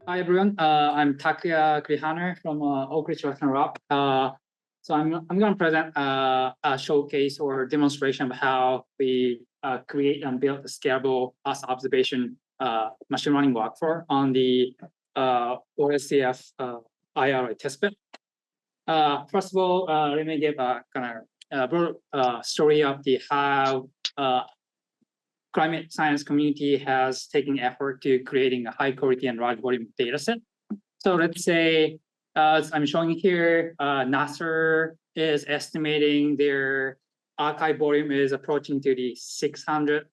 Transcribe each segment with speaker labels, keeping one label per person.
Speaker 1: Hi everyone, I'm Takuya Kurihana from Orchestrates and Rock. So I'm going to present a showcase or demonstration of how we create and build a scalable mass observation machine learning workflow on the OLCF IRA testbed. First of all, let me give a kind of broad story of the how climate science community has taken effort to creating a high quality and large volume data set. So let's say, as I'm showing here, NASA is estimating their archive volume is approaching to the 600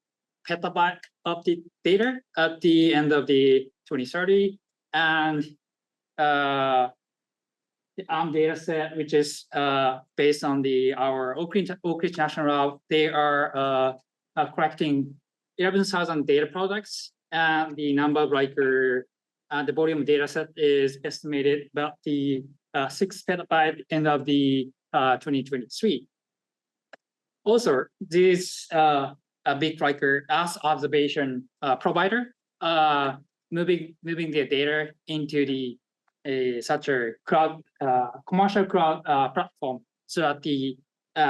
Speaker 1: petabyte of the data at the end of the 2030. And the ARM data set, which is based on our Oak Ridge National Lab, they are collecting 11,000 data products, and the number of the volume of data set is estimated about the 6 petabyte end of the 2023. Also, this a big as observation provider moving their data into the such a cloud commercial cloud platform, so that the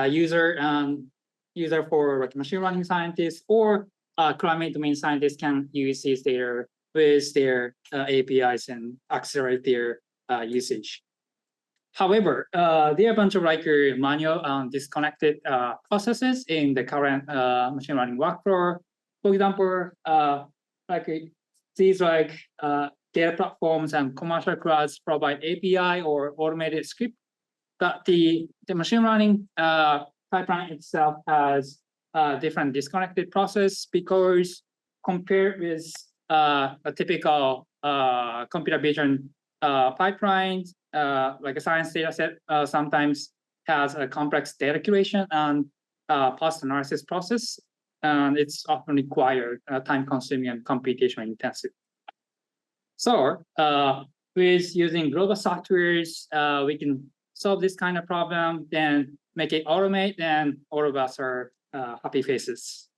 Speaker 1: user for machine learning scientists or climate domain scientists can use this data with their APIs and accelerate their usage. However, there are a bunch of manual and disconnected processes in the current machine learning workflow. For example, these data platforms and commercial clouds provide API or automated script, but the machine learning pipeline itself has a different disconnected process, because compared with a typical computer vision pipeline, like a science data set sometimes has a complex data curation and post-analysis process, and it's often required time-consuming and computationally intensive. So with using Globus softwares, we can solve this kind of problem, then make it automate, and all of us are happy faces.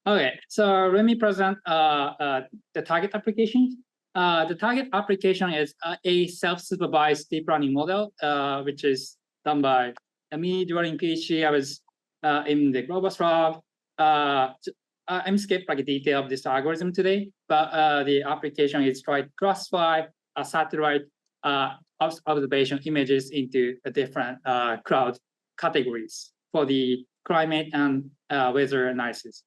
Speaker 1: Okay, so let me present the target application. The target application is a self-supervised deep learning model, which is done by me during PhD. I was in the Globus lab. I'm skip a detail of this algorithm today, but the application is try to classify a satellite observation images into a different cloud categories for the climate and weather analysis.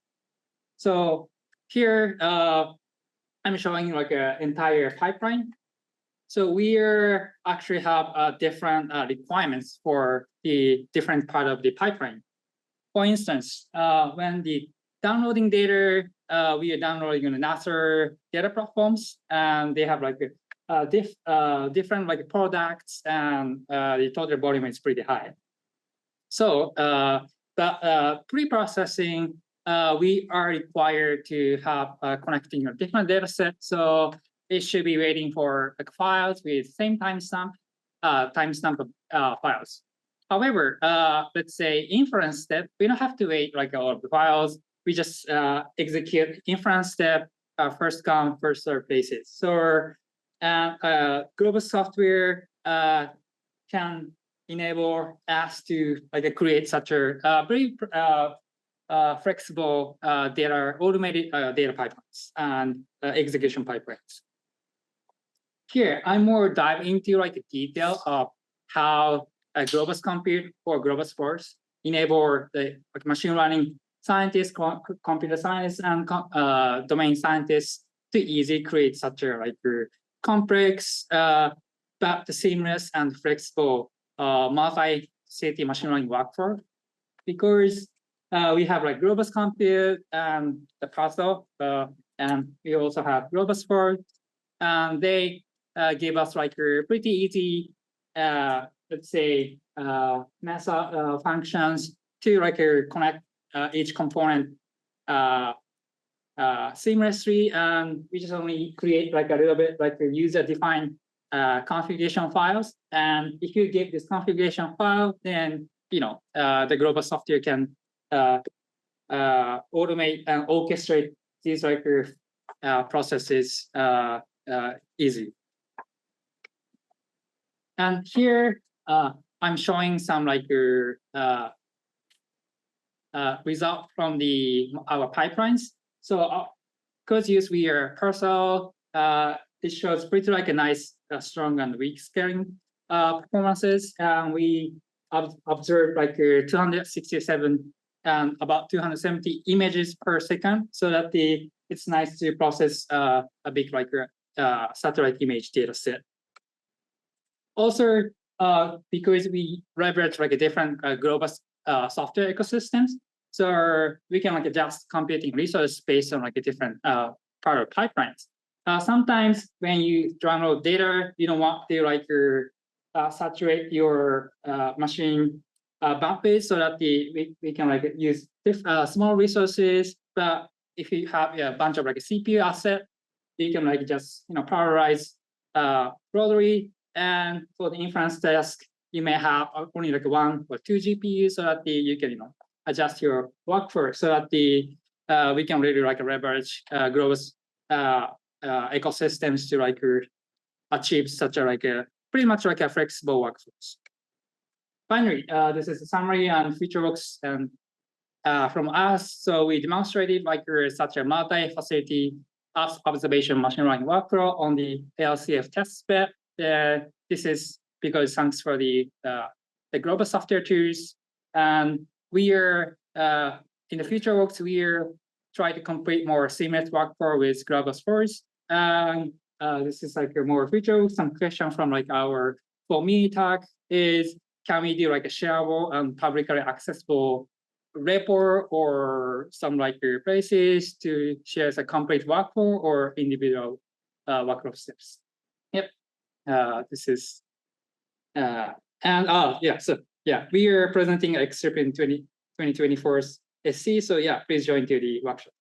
Speaker 1: So here I'm showing an entire pipeline. So we actually have different requirements for the different part of the pipeline. For instance, when the downloading data, we are downloading on the NASA data platforms, and they have different products, and the total volume is pretty high. So, but pre-processing, we are required to have connecting a different data set. So it should be waiting for files with same timestamp of files. However, let's say inference step, we don't have to wait all of the files. We just execute inference step, first come, first serve basis. So Globus software can enable us to create such a very flexible automated data pipelines and execution pipelines. Here, I'm more dive into the detail of how Globus Compute or Globus Force enable the machine learning scientists, computer science, and domain scientists to easily create such a complex but seamless and flexible multi-city machine learning workflow, because we have Globus Compute and the puzzle, and we also have Globus Force, and they give us a pretty easy, let's say, method functions to connect each component seamlessly, and we just only create a little bit user-defined configuration files. And if you give this configuration file, then the Globus software can automate and orchestrate these processes easy. And here I'm showing some like result from our pipelines. So code use we are Parcel. It shows pretty like a nice strong and weak scaling performances, and we observed like 267 and about 270 images per second, so that it's nice to process a big like satellite image data set. Also, because we leverage like a different Globus software ecosystems, so we can like adjust computing resources based on like a different part of pipelines. Sometimes when you download data, you don't want to like saturate your machine bandwidth, so that we can like use small resources. But if you have a bunch of like a CPU asset, you can like just parallelize broadly. And for the inference task, you may have only like 1 or 2 GPUs, so that you can adjust your workflow, so that we can really like leverage Globus ecosystems to like achieve such a like pretty much like a flexible workflows. Finally, this is a summary and feature works and from us. So we demonstrated like such a multi-facility observation machine learning workflow on the OLCF testbed. This is because thanks for the Globus software tools, and we are in the future works we are trying to complete more seamless workflow with Globus first. This is like a more feature. Some question from like our for-me talk is, can we do like a shareable and publicly accessible repo or some like places to share a complete workflow or individual workflow steps? Yep. This is we are presenting Excerpt in 2024's SC. So yeah, please join to the workshop.